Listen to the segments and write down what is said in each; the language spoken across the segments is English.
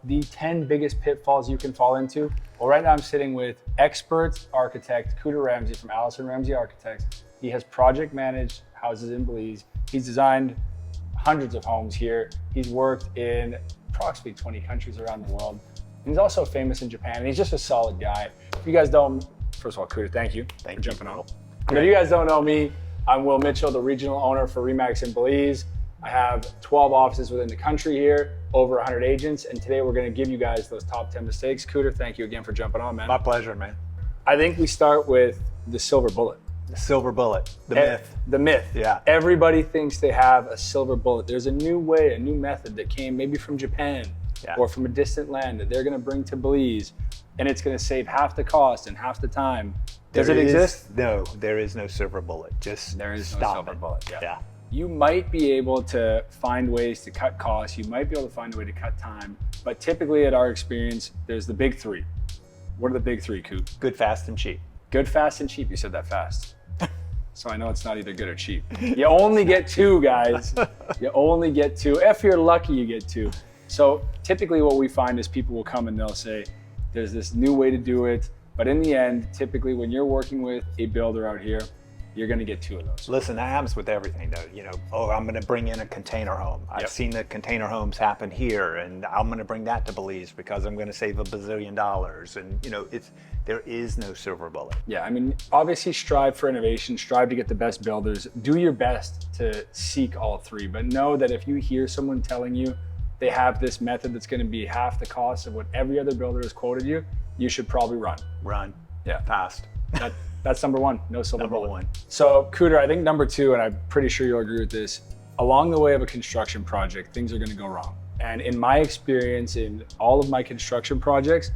the 10 biggest pitfalls you can fall into. Well, right now I'm sitting with expert architect Cooter Ramsey from Allison Ramsey Architects. He has project managed houses in Belize. He's designed hundreds of homes here. He's worked in approximately 20 countries around the world. And he's also famous in Japan, and he's just a solid guy. If you guys don't, first of all, Cooter, thank you for jumping on. If you guys don't know me, I'm Will Mitchell, the regional owner for RE/MAX in Belize. I have 12 offices within the country here, over 100 agents, and today we're gonna give you guys those top 10 mistakes. Cooter, thank you again for jumping on, man. My pleasure, man. I think we start with the silver bullet. The silver bullet, the myth. The myth. Yeah. Everybody thinks they have a silver bullet. There's a new way, a new method that came maybe from Japan or from a distant land that they're gonna bring to Belize, and it's gonna save half the cost and half the time. Does it exist? No, there is no silver bullet. There is stop no silver it. bullet. Yeah. You might be able to find ways to cut costs. You might be able to find a way to cut time. But typically at our experience, there's the big three. What are the big three, Coot? Good, fast, and cheap. Good, fast, and cheap. You said that fast. So I know it's not either good or cheap. You only get two, guys. You only get two. If you're lucky, you get two. So typically what we find is people will come and they'll say, there's this new way to do it. But in the end, typically when you're working with a builder out here, you're gonna get two of those. Listen, that happens with everything though. You know, I'm gonna bring in a container home. I've seen the container homes happen here, and I'm gonna bring that to Belize because I'm gonna save $1 bazillion. And you know, there is no silver bullet. Yeah, I mean, obviously strive for innovation, strive to get the best builders, do your best to seek all three, but know that if you hear someone telling you they have this method that's gonna be half the cost of what every other builder has quoted you, you should probably run. Run. Yeah. Fast. That's number one, no silver bullet. Number one. So Cooter, I think number two, and I'm pretty sure you'll agree with this, along the way of a construction project, things are gonna go wrong. And in my experience, in all of my construction projects,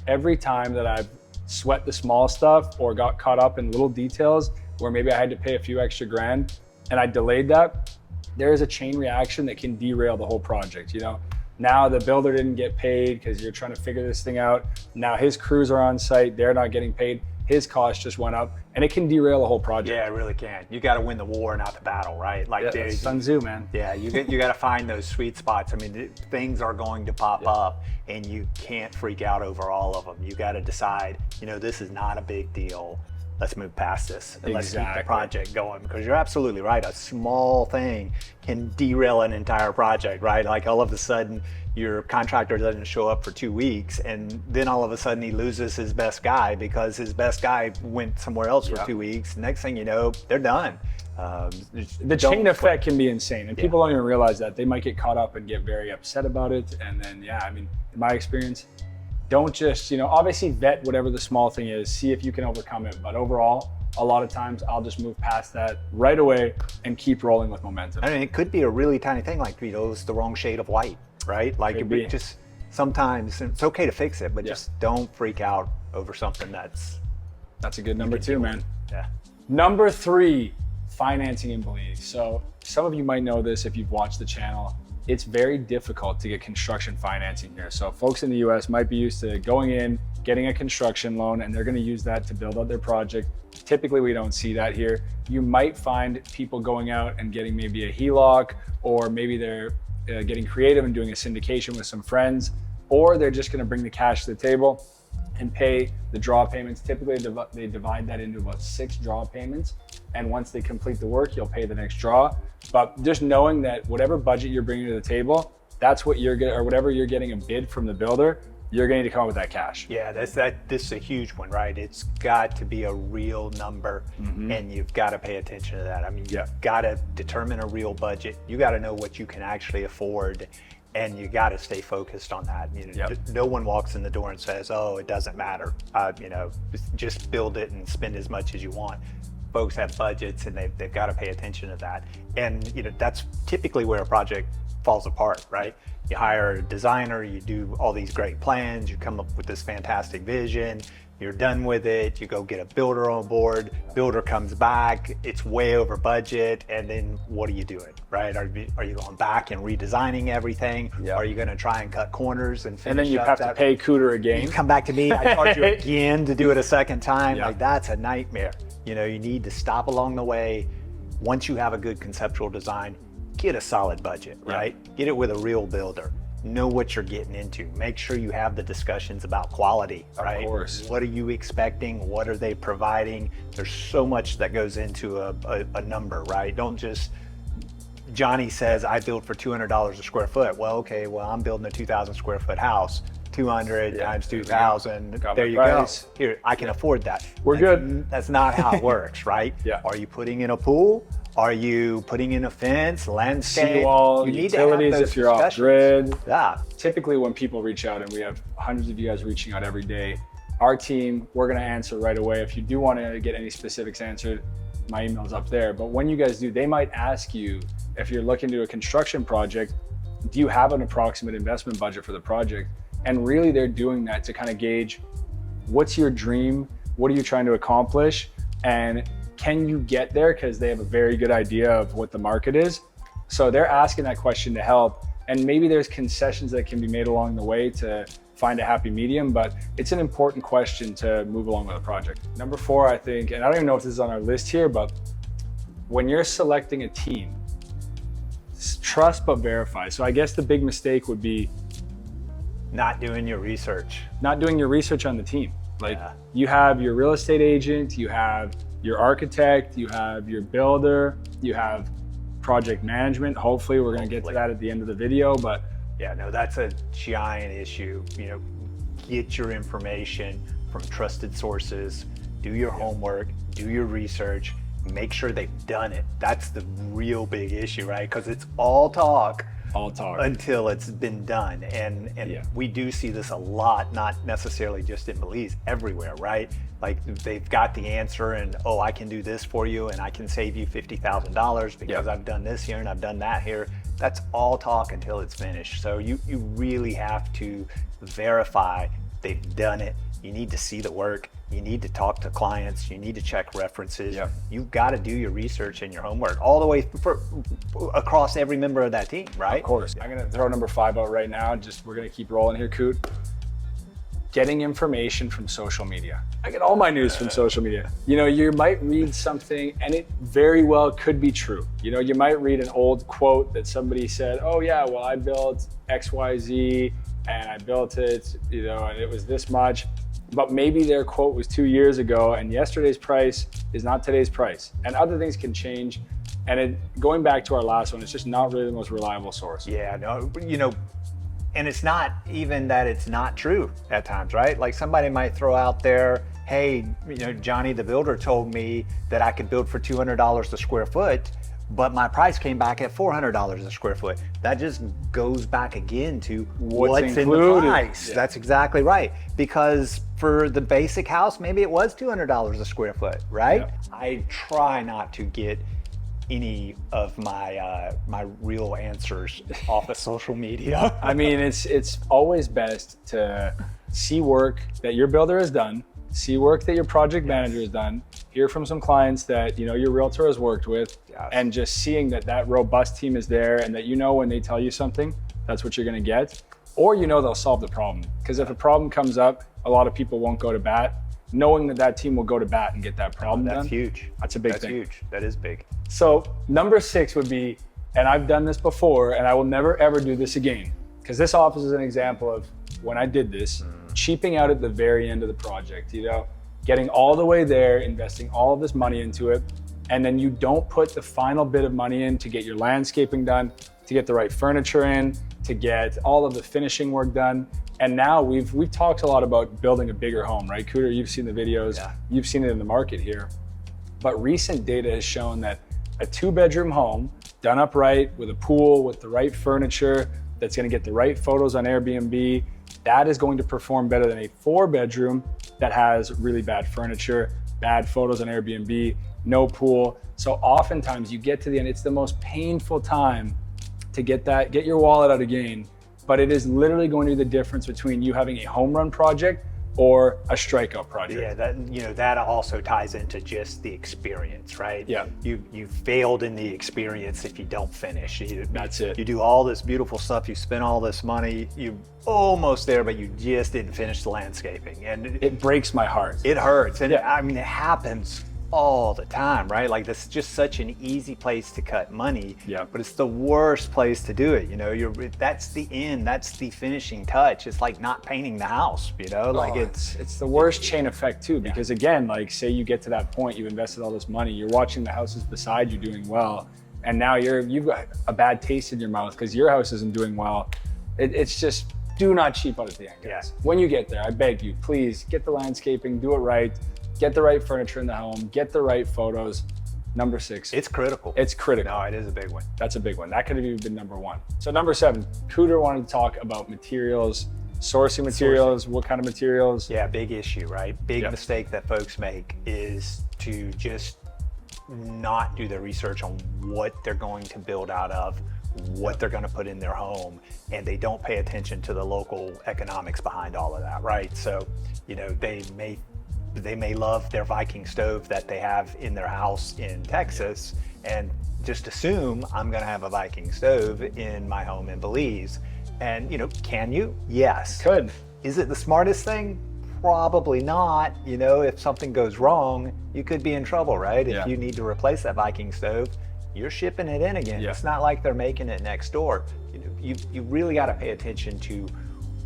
every time that I've sweat the small stuff or got caught up in little details where maybe I had to pay a few extra grand and I delayed that, there is a chain reaction that can derail the whole project, you know? Now the builder didn't get paid because you're trying to figure this thing out. Now his crews are on site, they're not getting paid. His cost just went up, and it can derail the whole project. Yeah, it really can. You got to win the war, not the battle, right? Like Sun Tzu, man. Yeah, you got to find those sweet spots. I mean, things are going to pop up, and you can't freak out over all of them. You got to decide, you know, this is not a big deal. Let's move past this and let's keep the project going, because you're absolutely right. A small thing can derail an entire project, right? Like all of a sudden your contractor doesn't show up for 2 weeks, and then all of a sudden he loses his best guy because his best guy went somewhere else for 2 weeks. Next thing you know, they're done. The chain effect can be insane, and people don't even realize that. They might get caught up and get very upset about it, and then I mean, in my experience, don't just, you know, obviously vet whatever the small thing is, see if you can overcome it. But overall, a lot of times I'll just move past that right away and keep rolling with momentum. I mean, it could be a really tiny thing, like, you know, it's the wrong shade of white, right? Like it just, sometimes it's okay to fix it, but just don't freak out over something that's a good number two, man. Yeah. Number three, financing in Belize. So some of you might know this if you've watched the channel. It's very difficult to get construction financing here. So folks in the US might be used to going in, getting a construction loan, and they're gonna use that to build out their project. Typically, we don't see that here. You might find people going out and getting maybe a HELOC, or maybe they're getting creative and doing a syndication with some friends, or they're just gonna bring the cash to the table and pay the draw payments. Typically, they divide that into about 6 draw payments. And once they complete the work, you'll pay the next draw. But just knowing that whatever budget you're bringing to the table, that's what you're getting, or whatever you're getting a bid from the builder, you're going to need to come up with that cash. Yeah, this is a huge one, right? It's got to be a real number, and you've got to pay attention to that. I mean, you've got to determine a real budget. You got to know what you can actually afford, and you got to stay focused on that. You know, no one walks in the door and says, "Oh, it doesn't matter. You know, just build it and spend as much as you want." Folks have budgets, and they've got to pay attention to that. And you know, that's typically where a project falls apart, right? You hire a designer, you do all these great plans, you come up with this fantastic vision, you're done with it, you go get a builder on board, builder comes back, it's way over budget, and then what are you doing, right? Are you going back and redesigning everything? Are you gonna try and cut corners and finish and then you have to pay Cooter again? You come back to me, I charge you again to do it a second time. Like, that's a nightmare. You know, you need to stop along the way. Once you have a good conceptual design, get a solid budget, right? Get it with a real builder. know what you're getting into. Make sure you have the discussions about quality, right? Of course. What are you expecting? What are they providing? There's so much that goes into a number, right? Don't just, Johnny says, I build for $200 a square foot. Well, okay, well, I'm building a 2,000 square foot house. 200 times 2,000. There you go. Here, I can afford that. We're good. That's not how it works, right? Yeah. Are you putting in a pool? Are you putting in a fence, landscape? Seawall, you need utilities to have those if you're off discussions. grid. Yeah. Typically when people reach out, and we have hundreds of you guys reaching out every day, our team, we're gonna answer right away. If you do wanna get any specifics answered, my email's up there. But when you guys do, they might ask you, if you're looking to do a construction project, do you have an approximate investment budget for the project? And really they're doing that to kind of gauge, what's your dream? What are you trying to accomplish? And can you get there? Because they have a very good idea of what the market is. So they're asking that question to help. And maybe there's concessions that can be made along the way to find a happy medium, but it's an important question to move along with a project. Number 4, I think, and I don't even know if this is on our list here, but when you're selecting a team, trust but verify. So I guess the big mistake would be not doing your research. Not doing your research on the team. Like you have your real estate agent, you have your architect, you have your builder, you have project management. Hopefully we're going to get to that at the end of the video, but yeah, no, that's a giant issue. You know, get your information from trusted sources, do your homework, do your research, make sure they've done it. That's the real big issue, right? Because it's all talk until it's been done. And we do see this a lot, not necessarily just in Belize, everywhere, right? Like they've got the answer and, oh, I can do this for you and I can save you $50,000 because I've done this here and I've done that here. That's all talk until it's finished. So you really have to verify they've done it. You need to see the work. You need to talk to clients. You need to check references. You've got to do your research and your homework all the way across every member of that team, right? Of course. I'm going to throw number 5 out right now. We're going to keep rolling here, Coot. Getting information from social media. I get all my news from social media. You know, you might read something and it very well could be true. You know, you might read an old quote that somebody said, oh yeah, well I built XYZ and I built it, you know, and it was this much. But maybe their quote was 2 years ago and yesterday's price is not today's price. And other things can change. And going back to our last one, it's just not really the most reliable source. Yeah, no, you know, and it's not even that it's not true at times, right? Like somebody might throw out there, hey, you know, Johnny the builder told me that I could build for $200 a square foot, but my price came back at $400 a square foot. That just goes back again to what's in the price. Yeah. That's exactly right. Because for the basic house, maybe it was $200 a square foot, right? Yeah. I try not to get any of my my real answers off of social media. I mean, it's always best to see work that your builder has done, see work that your project manager has done, hear from some clients that you know your realtor has worked with, and just seeing that robust team is there and that you know when they tell you something, that's what you're going to get, or you know they'll solve the problem. Because if a problem comes up, a lot of people won't go to bat. Knowing that team will go to bat and get that problem done. That's huge. That's a big thing. That's huge. That is big. So number 6 would be, and I've done this before and I will never ever do this again, because this office is an example of when I did this, cheaping out at the very end of the project, you know, getting all the way there, investing all of this money into it, and then you don't put the final bit of money in to get your landscaping done, to get the right furniture in, to get all of the finishing work done. And now we've talked a lot about building a bigger home, right? Cooter, you've seen the videos, you've seen it in the market here. But recent data has shown that a 2-bedroom home done up right with a pool, with the right furniture, that's gonna get the right photos on Airbnb, that is going to perform better than a 4-bedroom that has really bad furniture, bad photos on Airbnb, no pool. So oftentimes you get to the end, it's the most painful time to get your wallet out again. But it is literally going to be the difference between you having a home run project or a strikeout project. Yeah, that also ties into just the experience, right? Yeah. You failed in the experience if you don't finish. That's it. You do all this beautiful stuff, you spend all this money, you're almost there, but you just didn't finish the landscaping. And it breaks my heart. It hurts. And I mean, it happens all the time, right? Like this is just such an easy place to cut money, Yeah. but it's the worst place to do it. You know, that's the end, that's the finishing touch. It's like not painting the house, you know, like it's the worst chain effect too, because again, like say you get to that point, you've invested all this money, you're watching the houses beside you doing well, and now you've got a bad taste in your mouth because your house isn't doing well. It's just, do not cheap out at the end, guys. Yeah. When you get there, I beg you, please get the landscaping, do it right, get the right furniture in the home, get the right photos. Number 6. It's critical. It's critical. No, it is a big one. That's a big one. That could have even been number 1. So number 7, Cooter wanted to talk about materials, sourcing materials, what kind of materials. Yeah, big issue, right? Big mistake that folks make is to just not do their research on what they're going to build out of, what they're going to put in their home, and they don't pay attention to the local economics behind all of that, right? So, you know, they may love their Viking stove that they have in their house in Texas and just assume I'm going to have a Viking stove in my home in Belize. And, you know, can you? Yes. Could. Is it the smartest thing? Probably not. You know, if something goes wrong, you could be in trouble, right? If you need to replace that Viking stove, you're shipping it in again. It's not like they're making it next door. You know, you really got to pay attention to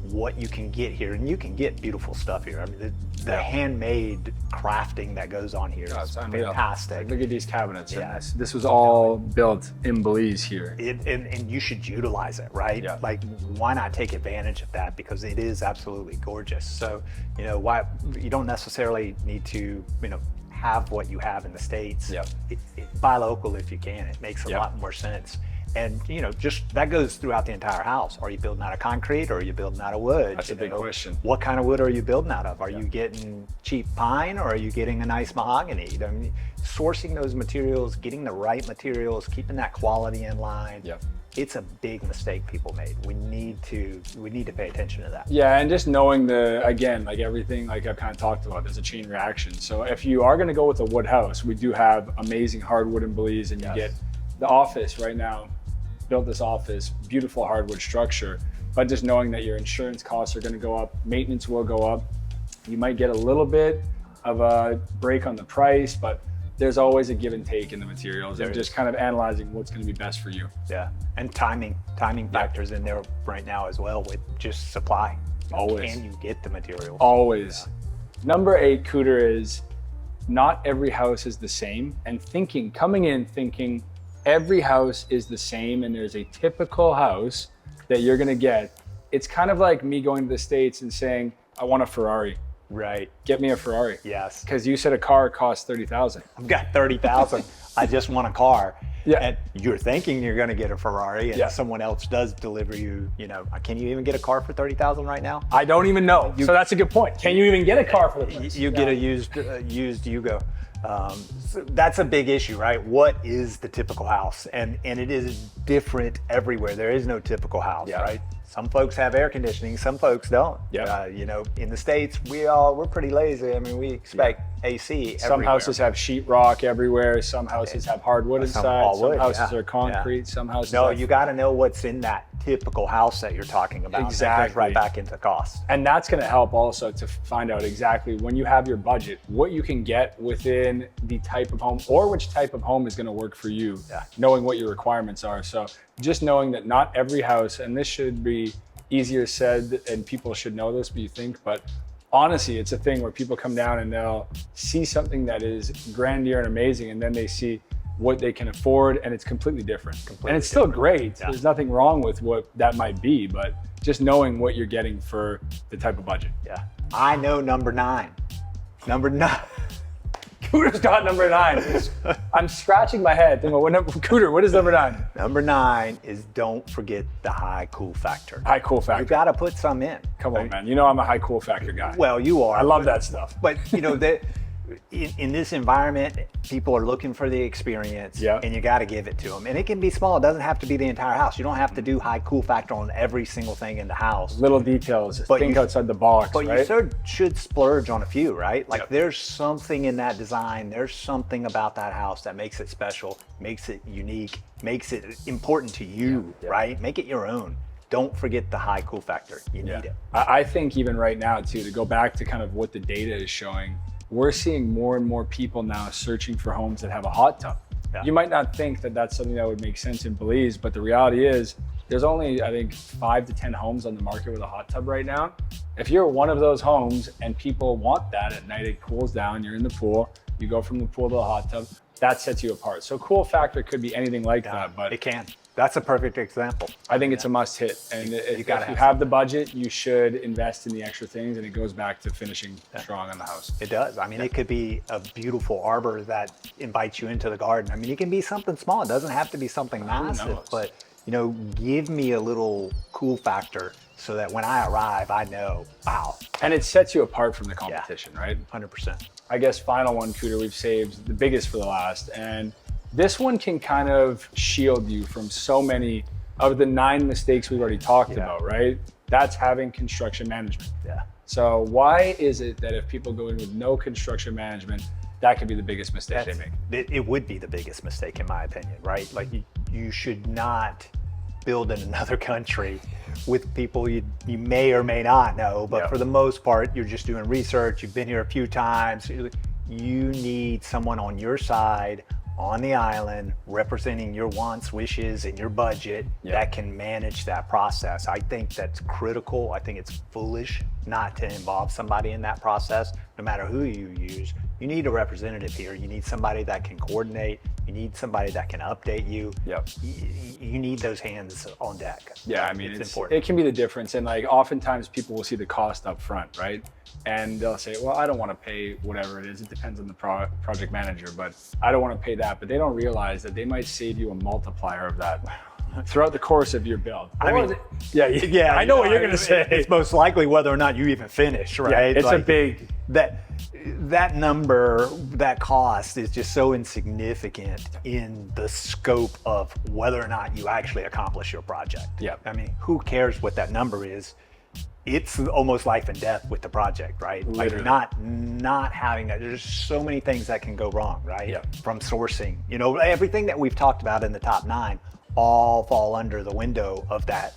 what you can get here, and you can get beautiful stuff here. I mean, the handmade crafting that goes on here is fantastic. Like, look at these cabinets. Yeah. This was all built in Belize here. And you should utilize it, right? Yeah. Like, why not take advantage of that? Because it is absolutely gorgeous. So, you know, why you don't necessarily need to, you know, have what you have in the States. Buy local if you can. It makes a lot more sense. And, you know, just that goes throughout the entire house. Are you building out of concrete or are you building out of wood? That's a big question. What kind of wood are you building out of? Are you getting cheap pine or are you getting a nice mahogany? I mean, sourcing those materials, getting the right materials, keeping that quality in line. It's a big mistake people made. We need to pay attention to that. Yeah, and just knowing again, like everything, like I've kind of talked about, there's a chain reaction. So if you are going to go with a wood house, we do have amazing hardwood in Belize, and you get the office right now. Built this office, beautiful hardwood structure, but just knowing that your insurance costs are going to go up, maintenance will go up. You might get a little bit of a break on the price, but there's always a give and take in the materials, and just kind of analyzing what's going to be best for you. Yeah, and timing factors in there right now as well with just supply. Always. Can you get the materials? Always. Number 8, Cooter, is not every house is the same, and coming in thinking every house is the same and there's a typical house that you're going to get. It's kind of like me going to the States and saying, I want a Ferrari. Right. Get me a Ferrari. Yes. Because you said a car costs $30,000. I've got $30,000. I just want a car. Yeah. And you're thinking you're going to get a Ferrari, and someone else does deliver you, you know, can you even get a car for $30,000 right now? I don't even know. So that's a good point. Can you even get a car for the price? You get a used Yugo. So that's a big issue, right? What is the typical house? And it is different everywhere. There is no typical house, right? Some folks have air conditioning, some folks don't. You know, in the States, we're pretty lazy. I mean, we expect AC everywhere. Some houses have sheetrock everywhere. Some houses have hardwood inside. Some houses are concrete. Some houses. No, you got to know what's in that typical house that you're talking about. Exactly. That goes right back into cost. And that's going to help also to find out exactly when you have your budget, what you can get within the type of home, or which type of home is going to work for you, knowing what your requirements are. So just knowing that not every house, and this should be easier said and people should know this, but you think, but honestly, it's a thing where people come down and they'll see something that is grandeur and amazing, and then they see what they can afford, and it's completely different. And it's still great. There's nothing wrong with what that might be, but just knowing what you're getting for the type of budget. Yeah. I know number 9. Number 9. Cooter's got number 9. I'm scratching my head thinking, Cooter, what is number 9? Number 9 is don't forget the high cool factor. High cool factor. You got to put some in. Come on, man. You know I'm a high cool factor guy. Well, you are. I love that stuff. But you know that in this environment, people are looking for the experience, and you got to give it to them. And it can be small. It doesn't have to be the entire house. You don't have to do high cool factor on every single thing in the house. Little details. Think outside the box. But you should splurge on a few, right? Like there's something in that design. There's something about that house that makes it special, makes it unique, makes it important to you, right? Make it your own. Don't forget the high cool factor. You need it. I think even right now too, to go back to kind of what the data is showing, we're seeing more and more people now searching for homes that have a hot tub. Yeah. You might not think that that's something that would make sense in Belize, but the reality is there's only, I think, 5 to 10 homes on the market with a hot tub right now. If you're one of those homes and people want that at night, it cools down, you're in the pool, you go from the pool to the hot tub, that sets you apart. So cool factor could be anything like that, but it can. That's a perfect example. I think it's a must hit. And if you have the budget, you should invest in the extra things, and it goes back to finishing strong on the house. It does. I mean, it could be a beautiful arbor that invites you into the garden. I mean, it can be something small. It doesn't have to be something massive, but give me a little cool factor so that when I arrive, I know, wow. And it sets you apart from the competition, right? 100%. I guess final one, Cooter, we've saved the biggest for the last. And this one can kind of shield you from so many of the 9 mistakes we've already talked about, right? That's having construction management. Yeah. So why is it that if people go in with no construction management, that could be the biggest mistake they make? It would be the biggest mistake, in my opinion, right? Like you should not build in another country with people you may or may not know, but for the most part, you're just doing research. You've been here a few times. You need someone on your side, on the island, representing your wants, wishes, and your budget that can manage that process. I think that's critical. I think it's foolish not to involve somebody in that process, no matter who you use. You need a representative here. You need somebody that can coordinate. You need somebody that can update you. You need those hands on deck. Yeah, I mean, it's important. It can be the difference. And like oftentimes people will see the cost up front, right? And they'll say, well, I don't want to pay whatever it is. It depends on the project manager, but I don't want to pay that. But they don't realize that they might save you a multiplier of that throughout the course of your build. I mean, I know what you're going to say. It's most likely whether or not you even finish, right? Yeah, it's like, a big... That number, that cost is just so insignificant in the scope of whether or not you actually accomplish your project. Yeah. I mean, who cares what that number is? It's almost life and death with the project, right? Literally. Like not having that. There's so many things that can go wrong, right? Yeah. From sourcing, everything that we've talked about in the top 9 all fall under the window of that,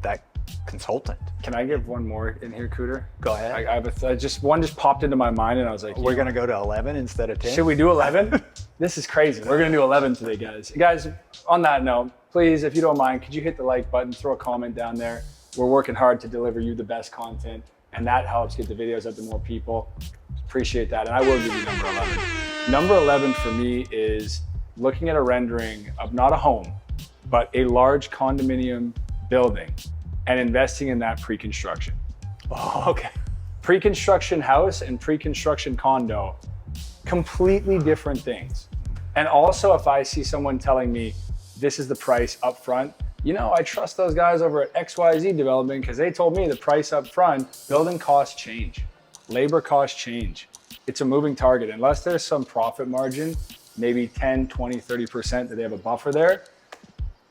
that consultant. Can I give one more in here, Cooter? Go ahead. I have one just popped into my mind, and I was like, we're going to go to 11 instead of 10. Should we do 11? This is crazy. We're going to do 11 today, guys. Guys, on that note, please, if you don't mind, could you hit the like button, throw a comment down there. We're working hard to deliver you the best content, and that helps get the videos out to more people. Appreciate that, and I will give you number 11. Number 11 for me is looking at a rendering of not a home, but a large condominium building and investing in that pre-construction. Oh, okay. Pre-construction house and pre-construction condo, completely different things. And also, if I see someone telling me this is the price up front, I trust those guys over at XYZ Development because they told me the price up front. Building costs change, labor costs change. It's a moving target. Unless there's some profit margin, maybe 10, 20, 30% that they have a buffer there,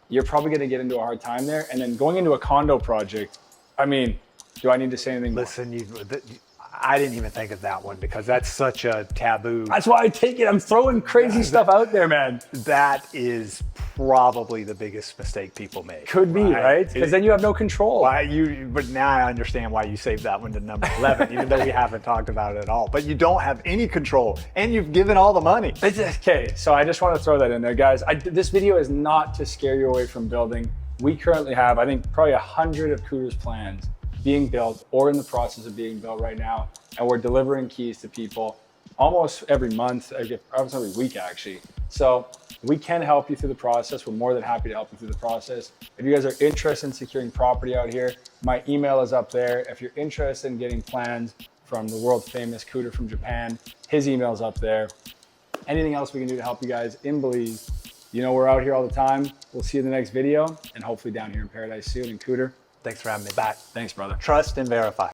you're probably going to get into a hard time there. And then going into a condo project, I mean, do I need to say anything more? Listen, I didn't even think of that one because that's such a taboo. That's why I take it. I'm throwing crazy stuff out there, man. That is probably the biggest mistake people make. Could be, right? Because then you have no control. But now I understand why you saved that one to number 11, even though we haven't talked about it at all. But you don't have any control, and you've given all the money. Okay, so I just want to throw that in there, guys. This video is not to scare you away from building. We currently have, I think, probably 100 of Cooter's plans being built or in the process of being built right now. And we're delivering keys to people almost every month, almost every week actually. So we can help you through the process. We're more than happy to help you through the process. If you guys are interested in securing property out here, my email is up there. If you're interested in getting plans from the world famous Cooter from Japan, his email is up there. Anything else we can do to help you guys in Belize, we're out here all the time. We'll see you in the next video and hopefully down here in paradise soon. And Cooter, Thanks for having me back. Thanks, brother. Trust and verify.